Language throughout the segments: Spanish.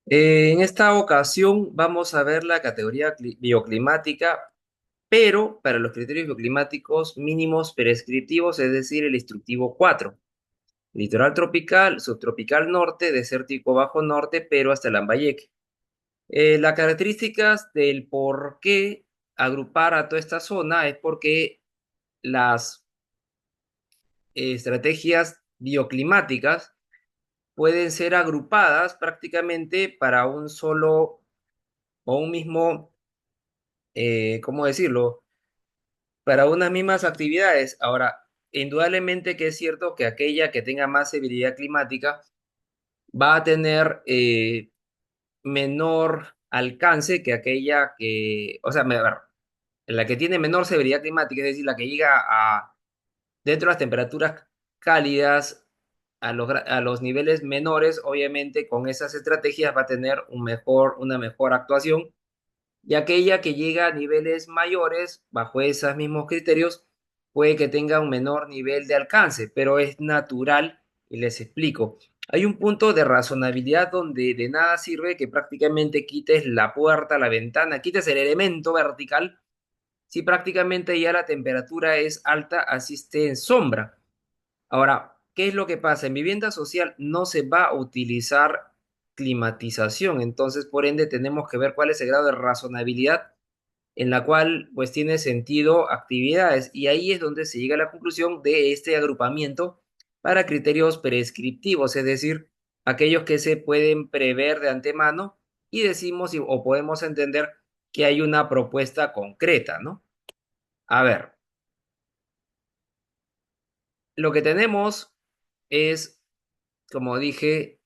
En esta ocasión vamos a ver la categoría bioclimática, pero para los criterios bioclimáticos mínimos prescriptivos, es decir, el instructivo 4. Litoral tropical, subtropical norte, desértico bajo norte, pero hasta Lambayeque. Las características del por qué agrupar a toda esta zona es porque las estrategias bioclimáticas pueden ser agrupadas prácticamente para un solo o un mismo, ¿cómo decirlo? Para unas mismas actividades. Ahora, indudablemente que es cierto que aquella que tenga más severidad climática va a tener menor alcance que aquella que, o sea, a ver, la que tiene menor severidad climática, es decir, la que llega a, dentro de las temperaturas cálidas, a los niveles menores, obviamente con esas estrategias va a tener una mejor actuación, y aquella que llega a niveles mayores, bajo esos mismos criterios, puede que tenga un menor nivel de alcance, pero es natural y les explico. Hay un punto de razonabilidad donde de nada sirve que prácticamente quites la puerta, la ventana, quites el elemento vertical, si prácticamente ya la temperatura es alta, así esté en sombra. Ahora, ¿qué es lo que pasa? En vivienda social no se va a utilizar climatización, entonces por ende tenemos que ver cuál es el grado de razonabilidad en la cual pues tiene sentido actividades, y ahí es donde se llega a la conclusión de este agrupamiento para criterios prescriptivos, es decir, aquellos que se pueden prever de antemano y decimos o podemos entender que hay una propuesta concreta, ¿no? A ver, lo que tenemos es, como dije,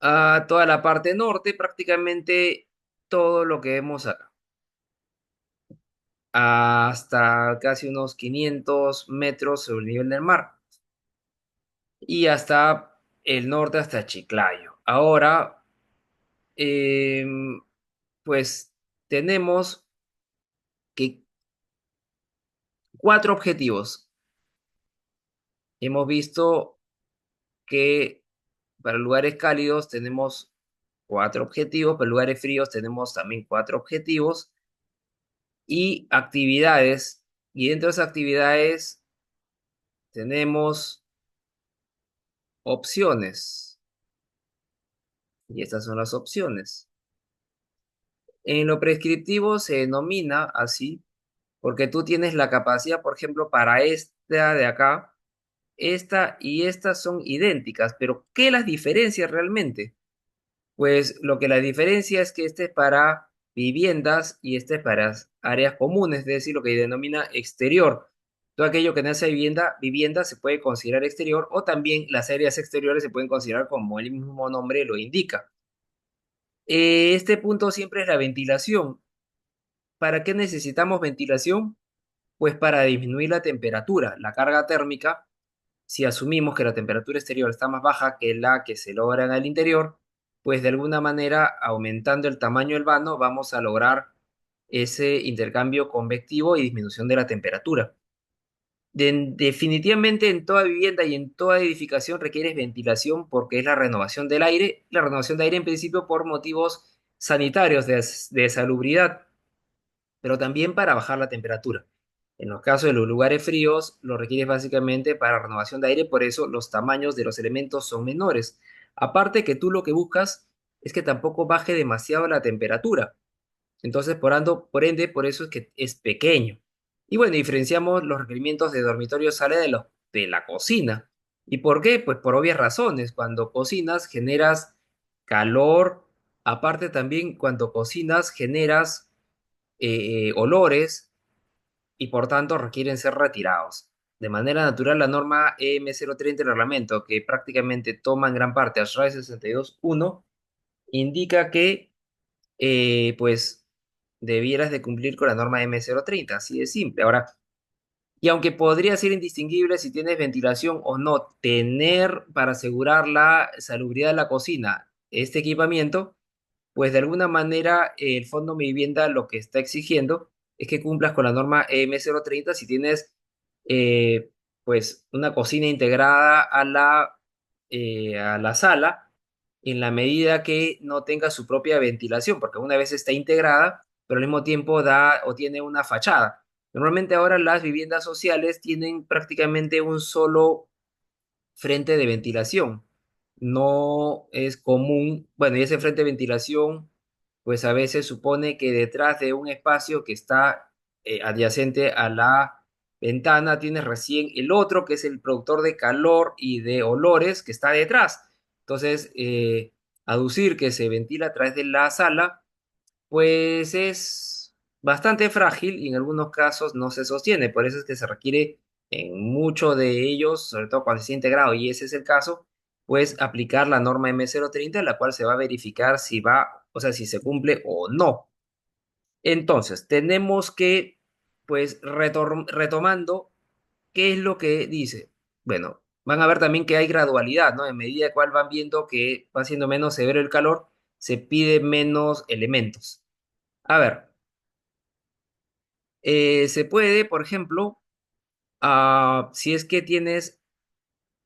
a toda la parte norte, prácticamente todo lo que vemos acá, hasta casi unos 500 metros sobre el nivel del mar y hasta el norte, hasta Chiclayo. Ahora, pues tenemos que cuatro objetivos. Hemos visto que para lugares cálidos tenemos cuatro objetivos, para lugares fríos tenemos también cuatro objetivos y actividades. Y dentro de esas actividades tenemos opciones. Y estas son las opciones. En lo prescriptivo se denomina así porque tú tienes la capacidad, por ejemplo, para esta de acá, esta y esta son idénticas, pero ¿qué las diferencia realmente? Pues lo que las diferencia es que este es para viviendas y este es para áreas comunes, es decir, lo que denomina exterior. Todo aquello que no sea vivienda se puede considerar exterior, o también las áreas exteriores se pueden considerar como el mismo nombre lo indica. Este punto siempre es la ventilación. ¿Para qué necesitamos ventilación? Pues para disminuir la temperatura, la carga térmica. Si asumimos que la temperatura exterior está más baja que la que se logra en el interior, pues de alguna manera, aumentando el tamaño del vano, vamos a lograr ese intercambio convectivo y disminución de la temperatura. Definitivamente en toda vivienda y en toda edificación requiere ventilación porque es la renovación del aire, la renovación de aire en principio por motivos sanitarios de salubridad, pero también para bajar la temperatura. En los casos de los lugares fríos, lo requieres básicamente para renovación de aire, por eso los tamaños de los elementos son menores. Aparte que tú lo que buscas es que tampoco baje demasiado la temperatura. Entonces, por ende, por eso es que es pequeño. Y bueno, diferenciamos los requerimientos de dormitorio sale de la cocina. ¿Y por qué? Pues por obvias razones. Cuando cocinas generas calor. Aparte también cuando cocinas generas olores y por tanto requieren ser retirados. De manera natural, la norma EM030 del reglamento, que prácticamente toma en gran parte a RAE 62.1, indica que pues debieras de cumplir con la norma M030, así de simple. Ahora, y aunque podría ser indistinguible si tienes ventilación o no, tener para asegurar la salubridad de la cocina este equipamiento, pues de alguna manera el Fondo Mi Vivienda lo que está exigiendo es que cumplas con la norma M030 si tienes eh, pues una cocina integrada a la sala, en la medida que no tenga su propia ventilación, porque una vez está integrada, pero al mismo tiempo da o tiene una fachada. Normalmente ahora las viviendas sociales tienen prácticamente un solo frente de ventilación. No es común, bueno, y ese frente de ventilación, pues a veces supone que detrás de un espacio que está adyacente a la ventana, tienes recién el otro, que es el productor de calor y de olores, que está detrás. Entonces, aducir que se ventila a través de la sala pues es bastante frágil y en algunos casos no se sostiene. Por eso es que se requiere en muchos de ellos, sobre todo cuando está integrado, y ese es el caso, pues aplicar la norma M030, la cual se va a verificar si va, o sea, si se cumple o no. Entonces, tenemos que, pues, retomando, ¿qué es lo que dice? Bueno, van a ver también que hay gradualidad, ¿no? En medida de cual van viendo que va siendo menos severo el calor, se pide menos elementos. A ver, se puede, por ejemplo, si es que tienes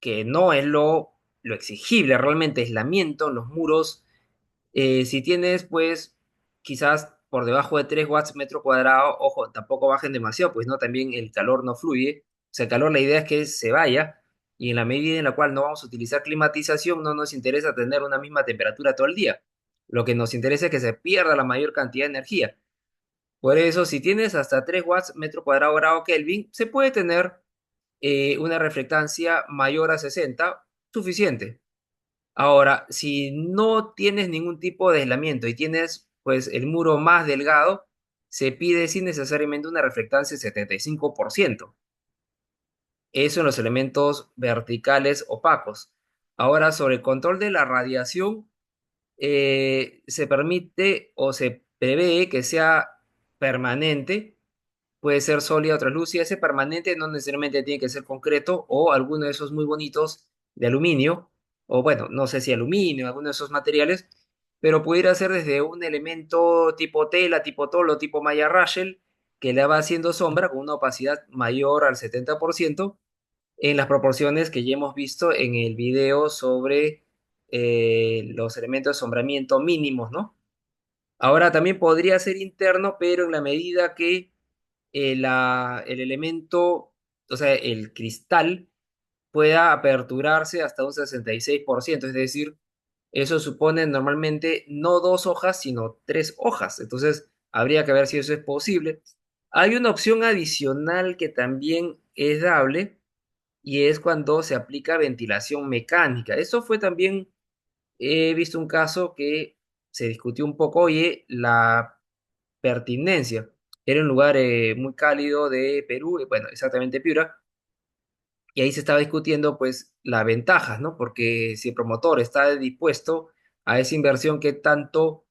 que no es lo exigible realmente, aislamiento, los muros, si tienes pues quizás por debajo de 3 watts metro cuadrado, ojo, tampoco bajen demasiado, pues no, también el calor no fluye, o sea, el calor la idea es que se vaya y en la medida en la cual no vamos a utilizar climatización, no nos interesa tener una misma temperatura todo el día. Lo que nos interesa es que se pierda la mayor cantidad de energía. Por eso, si tienes hasta 3 watts metro cuadrado grado Kelvin, se puede tener una reflectancia mayor a 60, suficiente. Ahora, si no tienes ningún tipo de aislamiento y tienes pues el muro más delgado, se pide sin necesariamente una reflectancia de 75%. Eso en los elementos verticales opacos. Ahora, sobre el control de la radiación, se permite o se prevé que sea permanente. Puede ser sólida o translúcida. Ese permanente no necesariamente tiene que ser concreto o alguno de esos muy bonitos de aluminio, o bueno, no sé si aluminio, alguno de esos materiales, pero pudiera ser desde un elemento tipo tela, tipo tolo, tipo malla Rachel, que le va haciendo sombra con una opacidad mayor al 70% en las proporciones que ya hemos visto en el video sobre los elementos de asombramiento mínimos, ¿no? Ahora también podría ser interno, pero en la medida que el elemento, o sea, el cristal pueda aperturarse hasta un 66%, es decir, eso supone normalmente no dos hojas, sino tres hojas. Entonces, habría que ver si eso es posible. Hay una opción adicional que también es dable y es cuando se aplica ventilación mecánica. Eso fue también, he visto un caso que se discutió un poco, oye, la pertinencia. Era un lugar muy cálido de Perú, bueno, exactamente Piura, y ahí se estaba discutiendo pues las ventajas, ¿no? Porque si el promotor está dispuesto a esa inversión, ¿qué tanto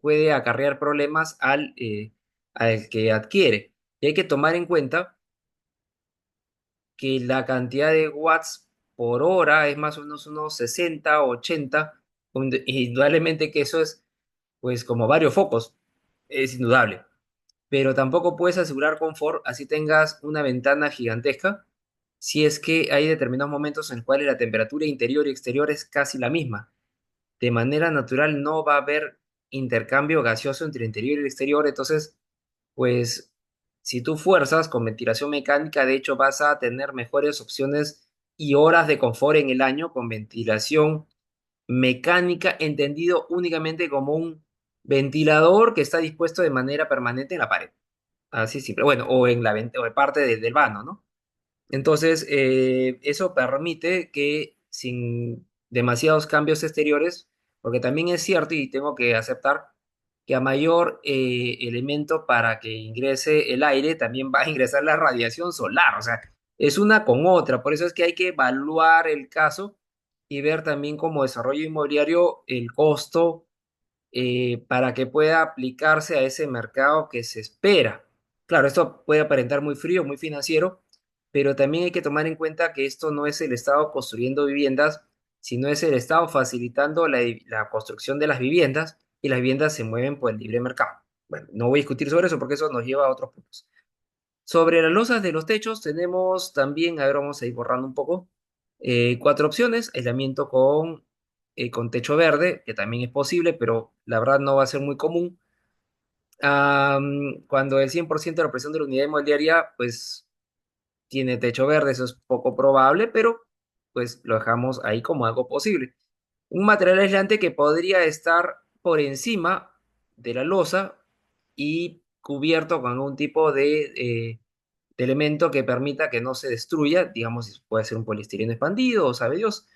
puede acarrear problemas al que adquiere? Y hay que tomar en cuenta que la cantidad de watts por hora es más o menos unos 60 o 80, indudablemente que eso es pues como varios focos, es indudable, pero tampoco puedes asegurar confort así tengas una ventana gigantesca si es que hay determinados momentos en los cuales la temperatura interior y exterior es casi la misma. De manera natural no va a haber intercambio gaseoso entre interior y exterior, entonces, pues, si tú fuerzas con ventilación mecánica, de hecho vas a tener mejores opciones y horas de confort en el año con ventilación mecánica, entendido únicamente como un ventilador que está dispuesto de manera permanente en la pared. Así simple. Bueno, o en o en parte del vano, ¿no? Entonces, eso permite que sin demasiados cambios exteriores, porque también es cierto y tengo que aceptar que a mayor elemento para que ingrese el aire, también va a ingresar la radiación solar. O sea, es una con otra. Por eso es que hay que evaluar el caso y ver también como desarrollo inmobiliario el costo para que pueda aplicarse a ese mercado que se espera. Claro, esto puede aparentar muy frío, muy financiero, pero también hay que tomar en cuenta que esto no es el Estado construyendo viviendas, sino es el Estado facilitando la construcción de las viviendas y las viviendas se mueven por el libre mercado. Bueno, no voy a discutir sobre eso porque eso nos lleva a otros puntos. Sobre las losas de los techos tenemos también, a ver, vamos a ir borrando un poco, cuatro opciones: aislamiento con con techo verde, que también es posible, pero la verdad no va a ser muy común. Cuando el 100% de la presión de la unidad inmobiliaria, pues tiene techo verde, eso es poco probable, pero pues lo dejamos ahí como algo posible. Un material aislante que podría estar por encima de la losa y cubierto con algún tipo de elemento que permita que no se destruya, digamos, puede ser un poliestireno expandido, o sabe Dios.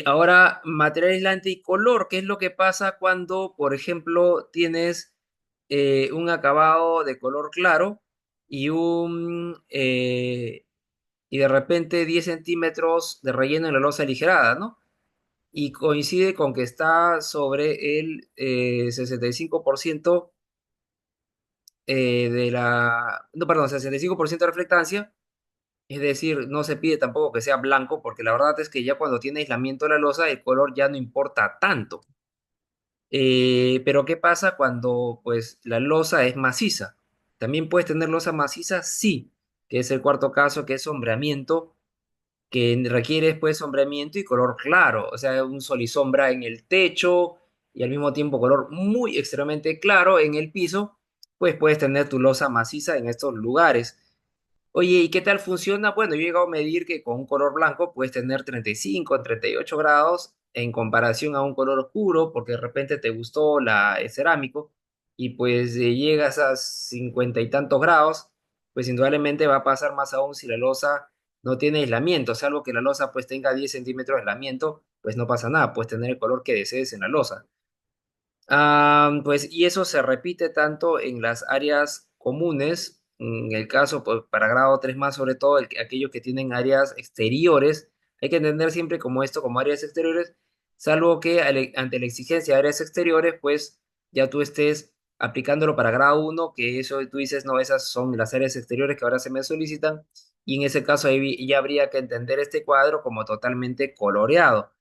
Ahora, material aislante y color, ¿qué es lo que pasa cuando, por ejemplo, tienes un acabado de color claro y y de repente 10 centímetros de relleno en la losa aligerada, ¿no? Y coincide con que está sobre el 65% no, perdón, 65% de reflectancia, es decir, no se pide tampoco que sea blanco, porque la verdad es que ya cuando tiene aislamiento de la losa, el color ya no importa tanto. Pero ¿qué pasa cuando pues la losa es maciza? ¿También puedes tener losa maciza? Sí, que es el cuarto caso, que es sombreamiento, que requiere pues sombreamiento y color claro, o sea, un sol y sombra en el techo y al mismo tiempo color muy extremadamente claro en el piso, pues puedes tener tu losa maciza en estos lugares. Oye, ¿y qué tal funciona? Bueno, yo he llegado a medir que con un color blanco puedes tener 35, 38 grados en comparación a un color oscuro, porque de repente te gustó el cerámico y pues llegas a 50 y tantos grados, pues indudablemente va a pasar más aún si la losa no tiene aislamiento, salvo que la losa pues tenga 10 centímetros de aislamiento, pues no pasa nada, puedes tener el color que desees en la losa. Pues, y eso se repite tanto en las áreas comunes, en el caso, pues, para grado 3 más, sobre todo aquellos que tienen áreas exteriores, hay que entender siempre como esto, como áreas exteriores, salvo que ante la exigencia de áreas exteriores, pues ya tú estés aplicándolo para grado 1, que eso tú dices, no, esas son las áreas exteriores que ahora se me solicitan, y en ese caso ahí ya habría que entender este cuadro como totalmente coloreado.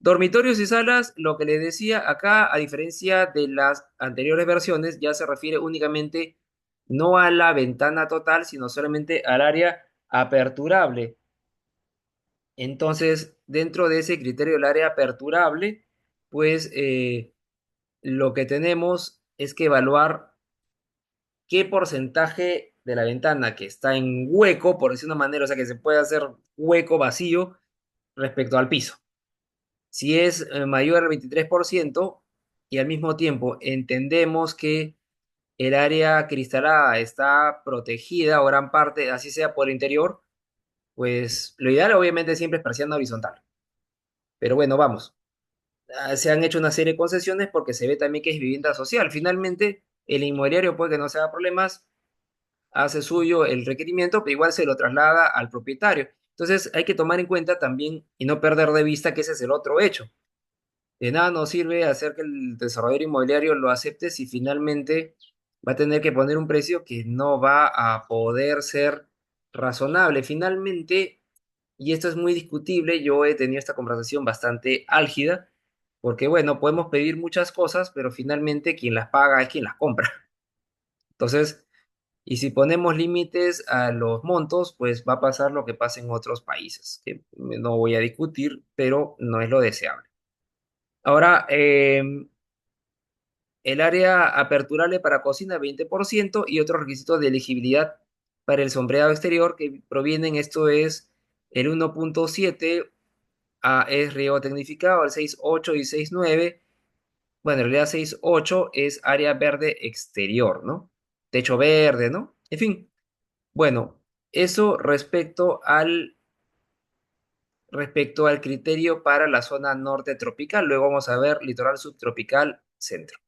Dormitorios y salas, lo que les decía acá, a diferencia de las anteriores versiones, ya se refiere únicamente no a la ventana total, sino solamente al área aperturable. Entonces, dentro de ese criterio del área aperturable, pues lo que tenemos es que evaluar qué porcentaje de la ventana que está en hueco, por decir una manera, o sea, que se puede hacer hueco vacío respecto al piso. Si es mayor al 23% y al mismo tiempo entendemos que el área cristalada está protegida o gran parte, así sea por el interior, pues lo ideal obviamente siempre es persiana horizontal. Pero bueno, vamos. Se han hecho una serie de concesiones porque se ve también que es vivienda social. Finalmente, el inmobiliario puede que no se haga problemas, hace suyo el requerimiento, pero igual se lo traslada al propietario. Entonces hay que tomar en cuenta también y no perder de vista que ese es el otro hecho. De nada nos sirve hacer que el desarrollador inmobiliario lo acepte si finalmente va a tener que poner un precio que no va a poder ser razonable. Finalmente, y esto es muy discutible, yo he tenido esta conversación bastante álgida, porque bueno, podemos pedir muchas cosas, pero finalmente quien las paga es quien las compra. Entonces, y si ponemos límites a los montos, pues va a pasar lo que pasa en otros países, que no voy a discutir, pero no es lo deseable. Ahora, el área aperturable para cocina 20% y otros requisitos de elegibilidad para el sombreado exterior que provienen, esto es el 1.7, es riego tecnificado, el 6.8 y 6.9. Bueno, en realidad 6.8 es área verde exterior, ¿no? Techo verde, ¿no? En fin, bueno, eso respecto al criterio para la zona norte tropical. Luego vamos a ver litoral subtropical centro.